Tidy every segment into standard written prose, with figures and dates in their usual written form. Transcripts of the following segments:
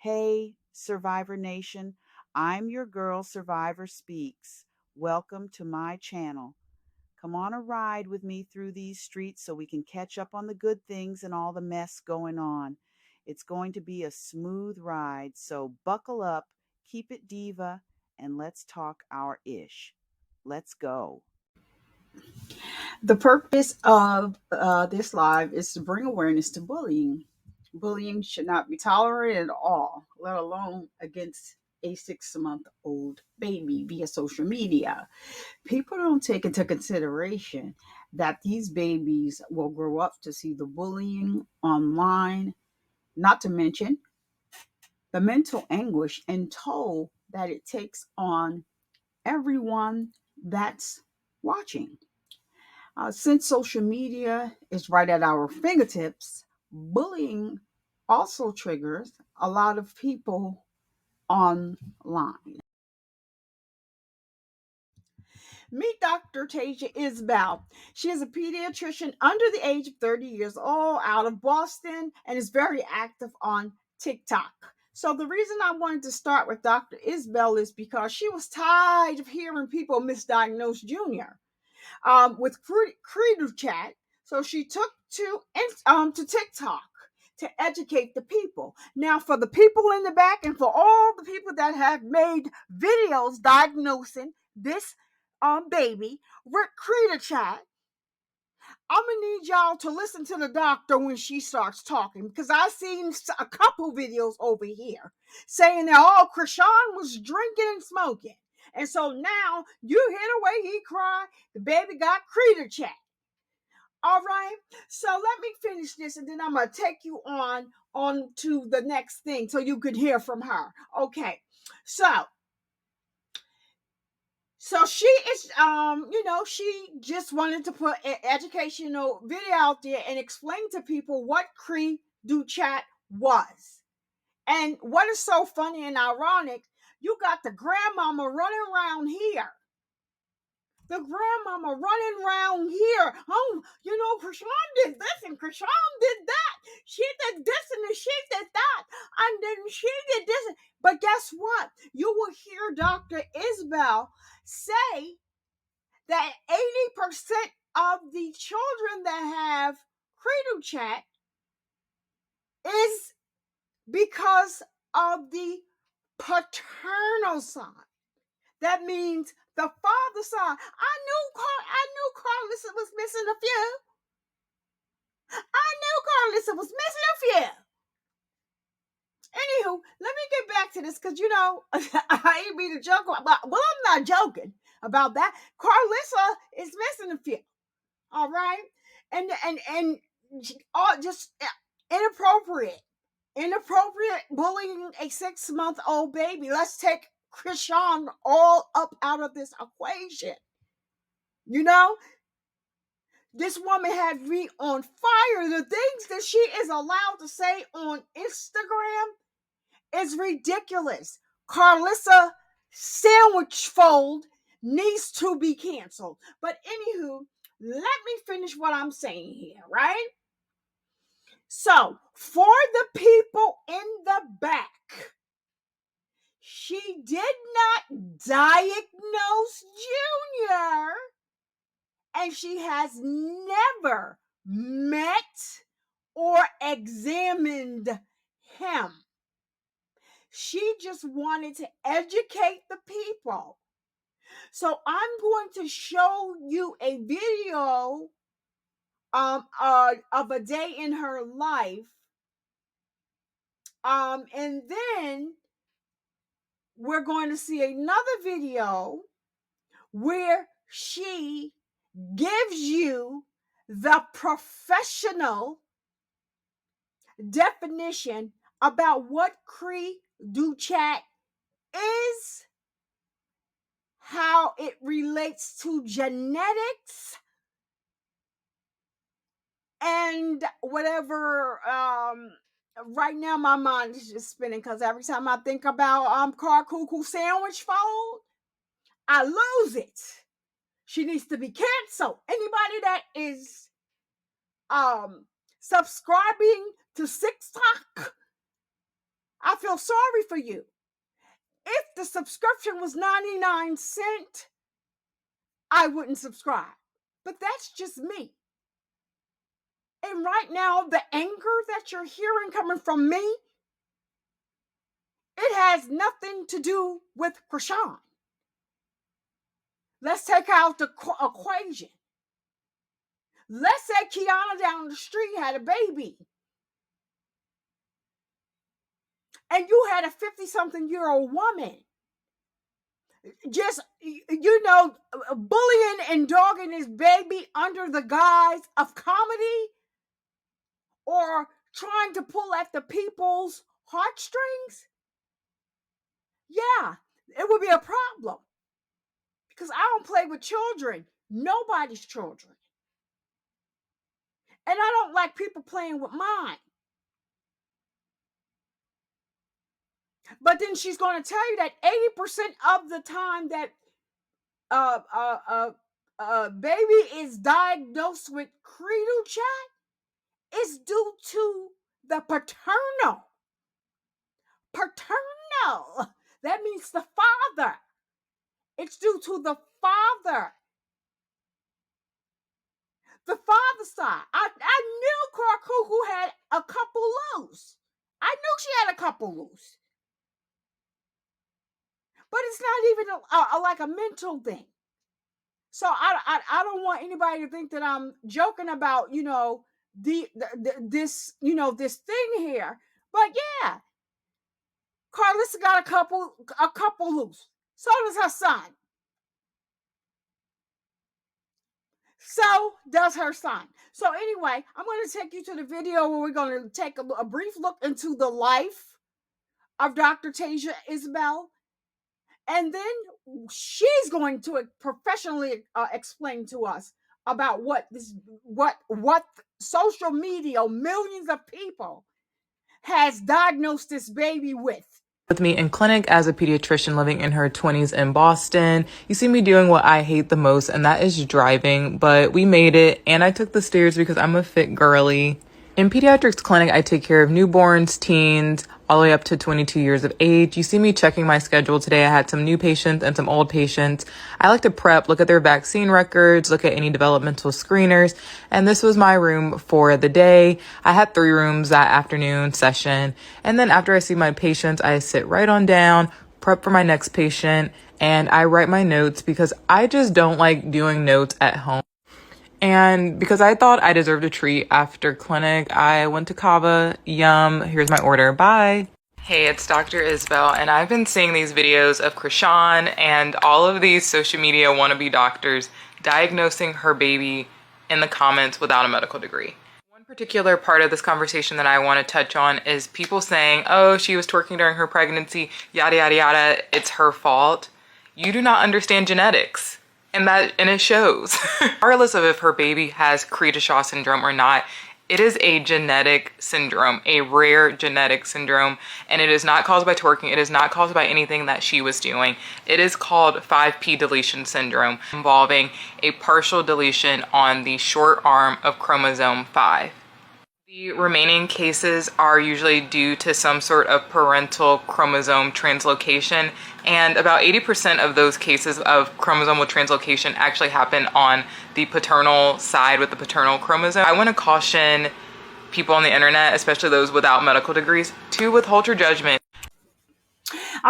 Hey, Survivor Nation, I'm your girl, Survivor Speaks. Welcome to my channel. Come on a ride with me through these streets so we can catch up on the good things and all the mess going on. It's going to be a smooth ride, so buckle up, keep it diva, and let's talk our ish. Let's go. The purpose of this live is to bring awareness to bullying. Bullying should not be tolerated at all, let alone against a 6 month old baby via social media. People don't take into consideration that these babies will grow up to see the bullying online, not to mention the mental anguish and toll that it takes on everyone that's watching. Since social media is right at our fingertips, bullying also triggers a lot of people online. Meet Dr. Tasia Isbell. She is a pediatrician under the age of 30 years old out of Boston and is very active on TikTok. So the reason I wanted to start with Dr. Isbell is because she was tired of hearing people misdiagnose Junior with Credo Chat. So she took to TikTok to educate the people. Now, for the people in the back and for all the people that have made videos diagnosing this baby with Credo Chat, I'm gonna need y'all to listen to the doctor when she starts talking because I've seen a couple videos over here saying that Chrisean was drinking and smoking, and so now you hear the way he cried. The baby got Credo Chat. All right, so let me finish this, and then I'm gonna take you on to the next thing so you could hear from her. Okay, so she is she just wanted to put an educational video out there and explain to people what Cree do chat was. And what is so funny and ironic, you got the grandmama running around here. The grandmama running around here. Oh, Chrisean did this and Chrisean did that. She did this and she did that. And then she did this. But guess what? You will hear Dr. Isbell say that 80% of the children that have Cradle Chat is because of the paternal side. That means the father side. I knew Carlissa was missing a few. I knew Carlissa was missing a few. Anywho, let me get back to this because I ain't mean to joke about. Well, I'm not joking about that. Carlissa is missing a few. All right, and all just inappropriate, bullying a 6 month old baby. Let's take Chrisean all up out of this equation. You know, this woman had me on fire. The things that she is allowed to say on Instagram is ridiculous. Carlissa sandwich fold needs to be canceled. But anywho, let me finish what I'm saying here, right? So, for the people in the back, she did not diagnose Junior, and she has never met or examined him. She just wanted to educate the people. So I'm going to show you a video of a day in her life. And then we're going to see another video where she gives you the professional definition about what Cree do chat is, how it relates to genetics, and whatever. Right now my mind is just spinning because every time I think about car cuckoo sandwich fold, I lose it. She needs to be canceled. Anybody that is subscribing to TikTok, I feel sorry for you. If the subscription was 99 cents, I wouldn't subscribe. But that's just me. And right now, the anger that you're hearing coming from me, it has nothing to do with Chrisean. Let's take out the equation. Let's say Kiana down the street had a baby, and you had a 50-something-year-old woman just, bullying and dogging his baby under the guise of comedy, or trying to pull at the people's heartstrings. Yeah, it would be a problem, because I don't play with children, nobody's children. And I don't like people playing with mine. But then she's going to tell you that 80% of the time that baby is diagnosed with cradle chat is due to the paternal. That means the father. It's due to the father. The father side. I knew Carcuckoo had a couple loose. I knew she had a couple loose. But it's not even like a mental thing. So I don't want anybody to think that I'm joking about, this thing here. But yeah, Carlissa got a couple loose. So does her son. So does her son. So anyway, I'm going to take you to the video where we're going to take a brief look into the life of Dr. Tasia Isabel. And then she's going to professionally explain to us about what social media, millions of people, has diagnosed this baby with me in clinic as a pediatrician living in her 20s in Boston. You see me doing what I hate the most, and that is driving, but we made it, and I took the stairs because I'm a fit girly. In pediatrics clinic, I take care of newborns, teens, all the way up to 22 years of age. You see me checking my schedule today. I had some new patients and some old patients. I like to prep, look at their vaccine records, look at any developmental screeners. And this was my room for the day. I had 3 rooms that afternoon session. And then after I see my patients, I sit right on down, prep for my next patient, and I write my notes because I just don't like doing notes at home. And because I thought I deserved a treat after clinic, I went to Kava. Yum. Here's my order. Bye. Hey, it's Dr. Isabel, and I've been seeing these videos of Chrisean and all of these social media wannabe doctors diagnosing her baby in the comments without a medical degree. One particular part of this conversation that I want to touch on is people saying, oh, she was twerking during her pregnancy, yada, yada, yada. It's her fault. You do not understand genetics. And it shows. Regardless of if her baby has Crete-Shaw syndrome or not, it is a genetic syndrome, a rare genetic syndrome, and it is not caused by twerking. It is not caused by anything that she was doing. It is called 5p deletion syndrome, involving a partial deletion on the short arm of chromosome 5. The remaining cases are usually due to some sort of parental chromosome translocation, and about 80% of those cases of chromosomal translocation actually happen on the paternal side with the paternal chromosome. I want to caution people on the internet, especially those without medical degrees, to withhold your judgment.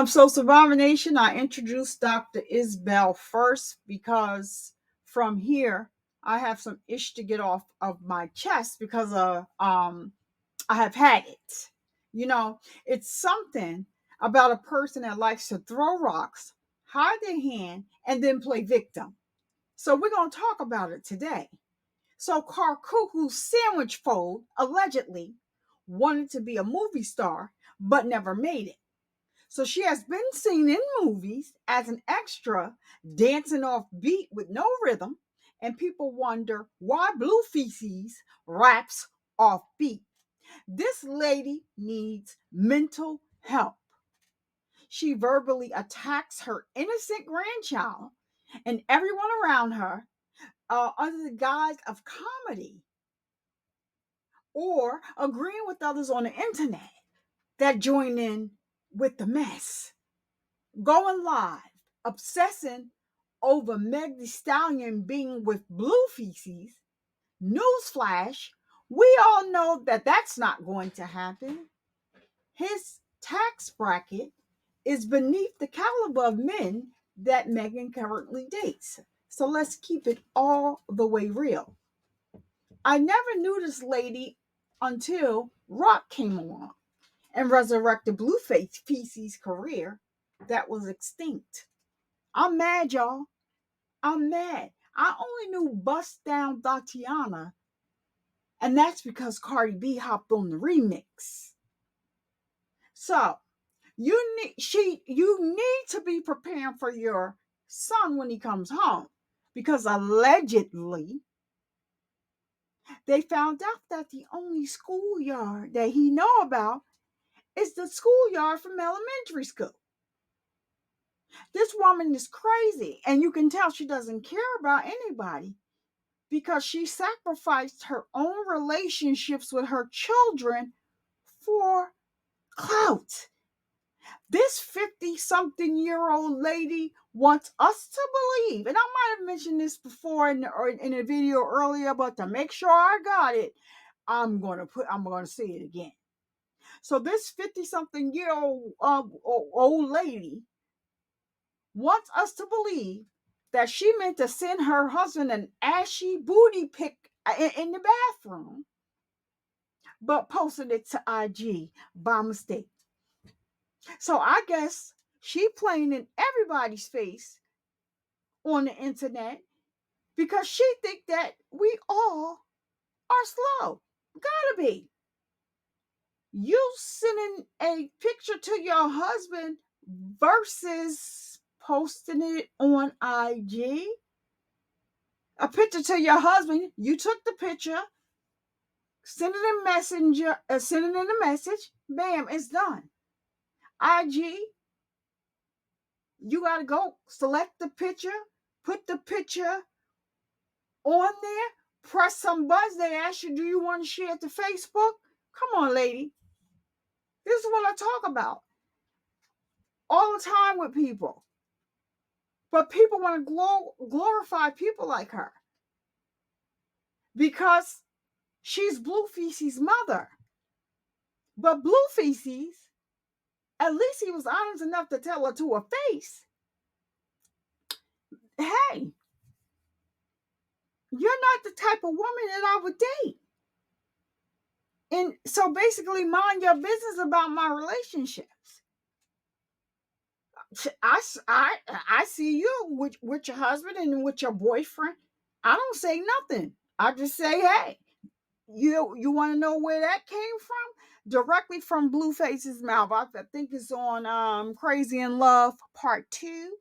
So Survivor Nation, I introduced Dr. Isabel first because from here I have some ish to get off of my chest because I have had it. It's something about a person that likes to throw rocks, hide their hand, and then play victim. So we're going to talk about it today. So Carcuckoo's sandwich fold allegedly wanted to be a movie star, but never made it. So she has been seen in movies as an extra, dancing off beat with no rhythm, and people wonder why Blue Feces raps off beat. This lady needs mental help. She verbally attacks her innocent grandchild and everyone around her under the guise of comedy or agreeing with others on the internet. that join in with the mess. Going live, obsessing over Meg Thee Stallion being with blue feces. Newsflash, we all know that that's not going to happen. His tax bracket is beneath the caliber of men that Megan currently dates. So let's keep it all the way real. I never knew this lady until Rock came along and resurrected Blueface Feces' career that was extinct. I'm mad, y'all. I'm mad. I only knew Bust Down Tatiana, and that's because Cardi B hopped on the remix. So you need to be preparing for your son when he comes home, because allegedly they found out that the only schoolyard that he know about is the schoolyard from elementary school. This woman is crazy, and you can tell she doesn't care about anybody because she sacrificed her own relationships with her children for clout. This 50-something-year-old lady wants us to believe, and I might have mentioned this before in a video earlier, but to make sure I got it, I'm gonna say it again. So this 50-something-year-old old lady wants us to believe that she meant to send her husband an ashy booty pic in the bathroom, but posted it to IG by mistake. So I guess she playing in everybody's face on the internet because she think that we all are slow. Gotta be. You sending a picture to your husband versus posting it on IG. A picture to your husband. You took the picture, send it in messenger, send it in a message. Bam, it's done. IG, you gotta go select the picture, put the picture on there, press some buttons. They ask you, do you want to share it to Facebook? Come on, lady. This is what I talk about all the time with people. But people want to glorify people like her because she's Blue Feces' mother. But Blue Feces, at least he was honest enough to tell her to her face, hey, you're not the type of woman that I would date. And so basically, mind your business about my relationships. I see you with your husband and with your boyfriend. I don't say nothing. I just say, hey, you want to know where that came from? Directly from Blueface's mouth. I think it's on Chrisean Rock Part 2.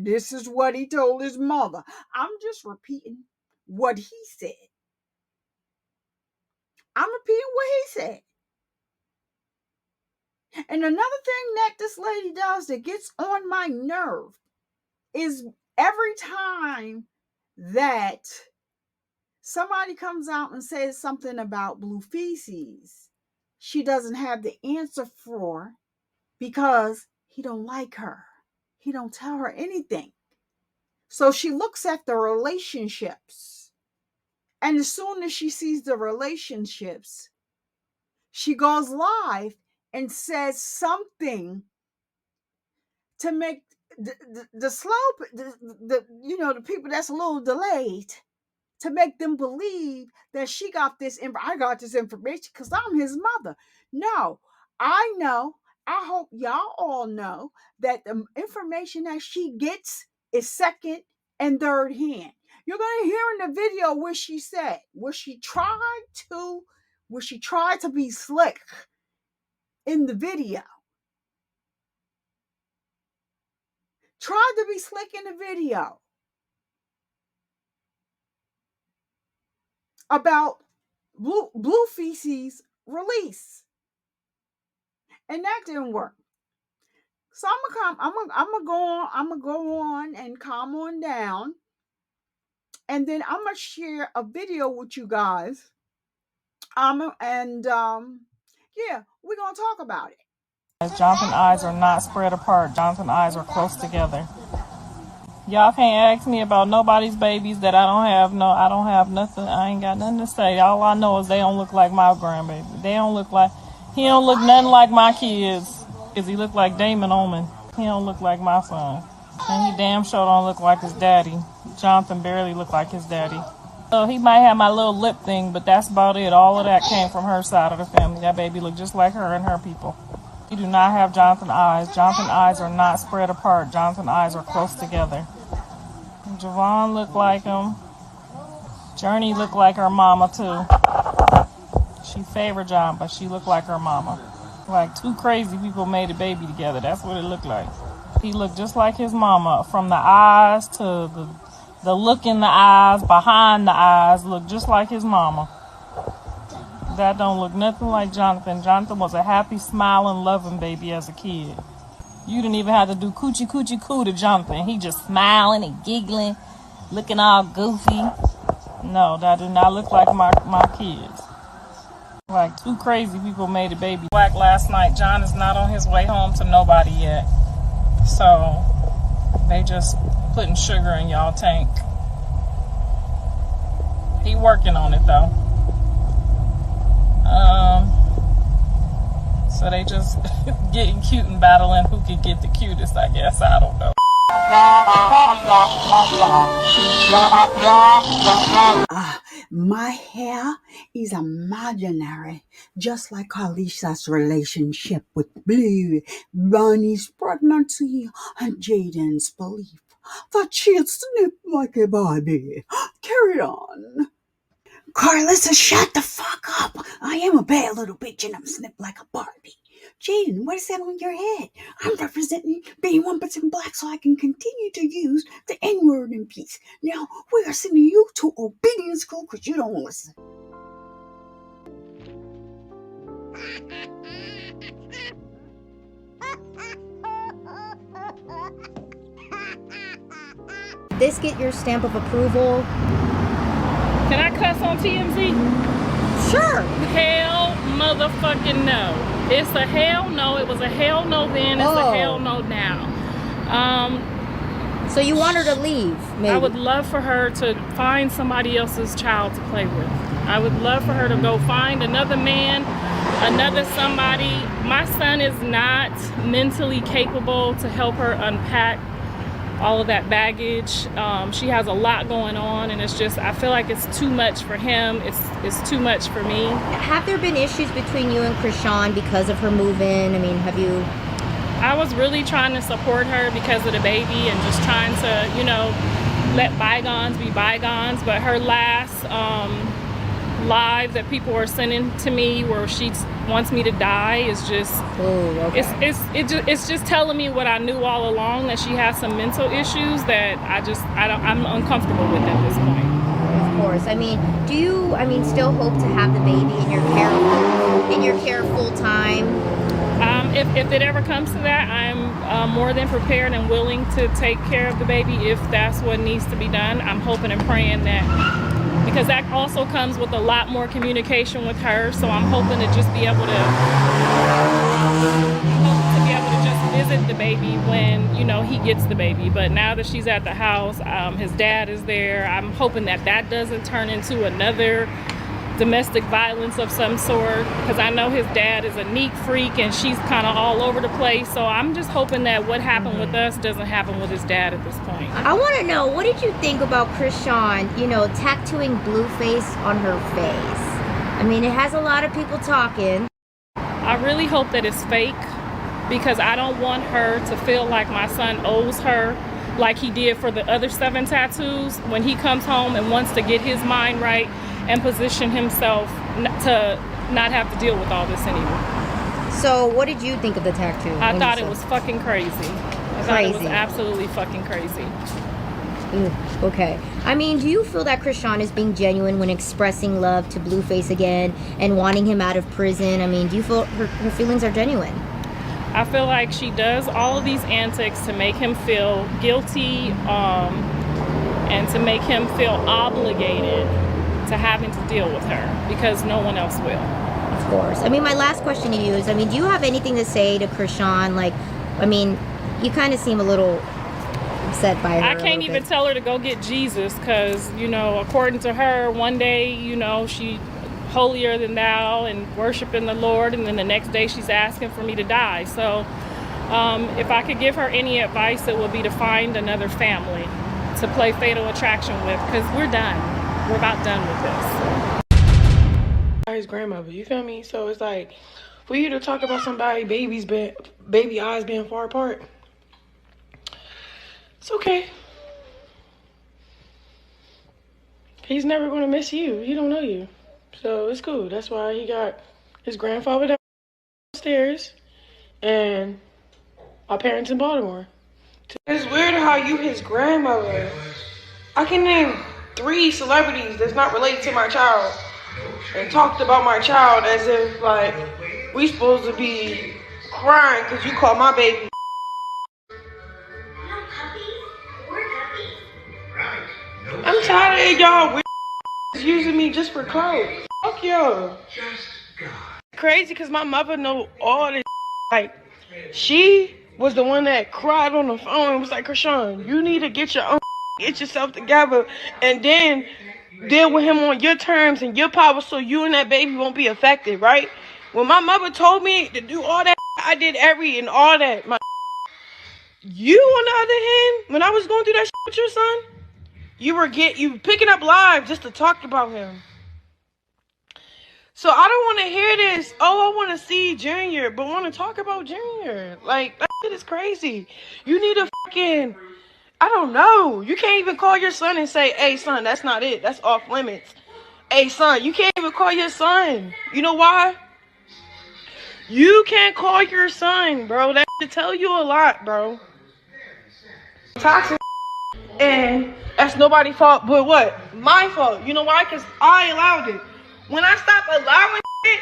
This is what he told his mother. I'm just repeating what he said. I'm repeating what he said. And another thing that this lady does that gets on my nerve is every time that somebody comes out and says something about Blue Feces, she doesn't have the answer for because he don't like her. He don't tell her anything. So she looks at the relationships. And as soon as she sees the relationships, she goes live and says something to make the slope, the people that's a little delayed, to make them believe that she got this. I got this information because I'm his mother. No, I know. I hope y'all all know that the information that she gets is second and third hand. You're gonna hear in the video where she said, where she tried to be slick in the video. Tried to be slick in the video about Blue Feces release, and that didn't work. So I'm gonna go on and calm on down, and then I'm gonna share a video with you guys. And Yeah, we're going to talk about it. Jonathan's eyes are not spread apart. Jonathan's eyes are close together. Y'all can't ask me about nobody's babies that I don't have. No, I don't have nothing. I ain't got nothing to say. All I know is they don't look like my grandbaby. They don't look like, he don't look nothing like my kids. Cause he look like Damon Omen. He don't look like my son. And he damn sure don't look like his daddy. Jonathan barely look like his daddy. So he might have my little lip thing, but that's about it. All of that came from her side of the family. That baby looked just like her and her people. We do not have Jonathan's eyes. Jonathan's eyes are not spread apart. Jonathan's eyes are close together. Javon looked like him. Journey looked like her mama too. She favored John, but she looked like her mama. Like two crazy people made a baby together. That's what it looked like. He looked just like his mama. From the eyes to the look in the eyes, behind the eyes, looked just like his mama. That don't look nothing like Jonathan. Jonathan was a happy, smiling, loving baby as a kid. You didn't even have to do coochie coochie coo to Jonathan. He just smiling and giggling, looking all goofy. No, that did not look like my kids. Like two crazy people made a baby. Black last night. John is not on his way home to nobody yet. So they just putting sugar in y'all tank. He working on it though. So they just getting cute and battling who can get the cutest, I guess. I don't know. My hair is imaginary, just like Alicia's relationship with Blue, Bunny's pregnancy, and Jaden's belief that she'd snip like a Barbie. Carry on. Carlissa, shut the fuck up. I am a bad little bitch and I'm snipped like a Barbie. Jaden, what is that on your head? I'm representing being 1% black so I can continue to use the N-word in peace. Now, we are sending you to obedience school because you don't listen. This get your stamp of approval? Can I cuss on TMZ? Sure. Hell motherfucking no. It's a hell no. It was a hell no then. It's a hell no now. So you want her to leave, maybe? I would love for her to find somebody else's child to play with. I would love for her to go find another man, another somebody. My son is not mentally capable to help her unpack all of that baggage. She has a lot going on, and it's just, I feel like it's too much for him. It's too much for me. Have there been issues between you and Chrisean because of her move-in? I mean, have you... I was really trying to support her because of the baby and just trying to, you know, let bygones be bygones. But her last live that people are sending to me where she wants me to die is just, it's just telling me what I knew all along, that she has some mental issues that I'm uncomfortable with at this point. Of course. I mean, do you, still hope to have the baby in your care full time? If it ever comes to that, I'm more than prepared and willing to take care of the baby if that's what needs to be done. I'm hoping and praying that, because that also comes with a lot more communication with her. So I'm hoping to just be able to just visit the baby when, you know, he gets the baby. But now that she's at the house, his dad is there. I'm hoping that that doesn't turn into another domestic violence of some sort, because I know his dad is a neat freak and she's kind of all over the place. So I'm just hoping that what happened with us doesn't happen with his dad at this point. I want to know, what did you think about Chrisean, tattooing Blueface on her face? I mean, it has a lot of people talking. I really hope that it's fake, because I don't want her to feel like my son owes her like he did for the other 7 tattoos when he comes home and wants to get his mind right and position himself to not have to deal with all this anymore. So what did you think of the tattoo? I thought it was fucking crazy. I thought it was absolutely fucking crazy. Okay. I mean, do you feel that Chrisean is being genuine when expressing love to Blueface again and wanting him out of prison? I mean, do you feel her feelings are genuine? I feel like she does all of these antics to make him feel guilty, and to make him feel obligated to having to deal with her, because no one else will. Of course. I mean, my last question to you is, I mean, do you have anything to say to Chrisean? Like, I mean, you kind of seem a little upset by her. I can't even tell her to go get Jesus because, you know, according to her, one day, you know, she holier than thou and worshiping the Lord, and then the next day she's asking for me to die. So if I could give her any advice, it would be to find another family to play Fatal Attraction with, because we're done. We're about done with this. His grandmother, you feel me? So it's like, for you to talk about somebody baby eyes being far apart, it's okay. He's never gonna miss you. He don't know you, so it's cool. That's why he got his grandfather downstairs and our parents in Baltimore. It's weird how you his grandmother. I can name 3 celebrities that's not related to my child and talked about my child as if like we supposed to be crying because you called my baby. I'm tired of y'all weird using me just for clothes. Fuck y'all. Crazy because my mother know all this. Like, she was the one that cried on the phone and was like, Chrisean, you need to get yourself together and then deal with him on your terms and your power so you and that baby won't be affected, right? When my mother told me to do all that, I did all that. You, on the other hand, when I was going through that with your son, you picking up live just to talk about him. So I don't want to hear this, oh, I want to see Junior, but want to talk about Junior. Like, that shit is crazy. You need to fucking, I don't know. You can't even call your son and say, hey, son, that's not it. That's off limits. Hey, son, you can't even call your son. You know why? You can't call your son, bro. That should tell you a lot, bro. Toxic. And that's nobody's fault, but what? My fault. You know why? Because I allowed it. When I stop allowing it,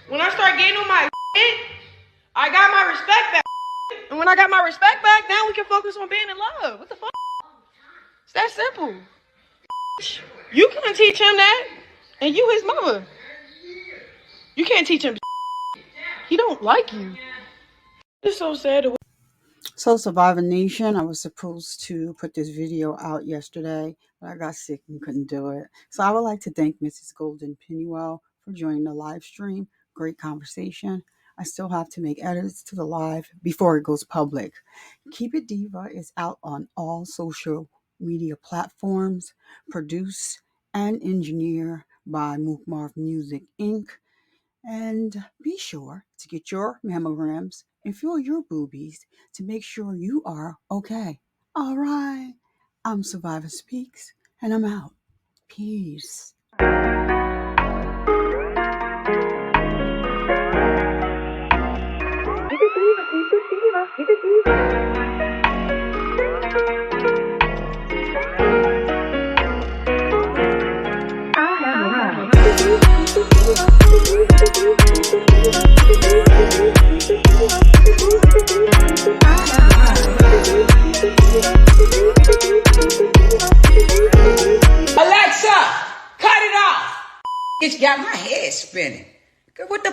when I start getting on my shit, I got my respect back. And when I got my respect back, now we can focus on being in love. What the fuck? It's that simple. You couldn't teach him that, and you his mother. You can't teach him. He don't like you. It's so sad. So, Survivor Nation, I was supposed to put this video out yesterday, but I got sick and couldn't do it. So I would like to thank Mrs. Golden Pennywell for joining the live stream. Great conversation. I still have to make edits to the live before it goes public. Keep It Diva is out on all social media platforms, produced and engineered by Mookmarv Music Inc. And be sure to get your mammograms and feel your boobies to make sure you are okay. All right. I'm Survivor Speaks, and I'm out. Peace. Alexa, cut it off. It's got my head spinning. What the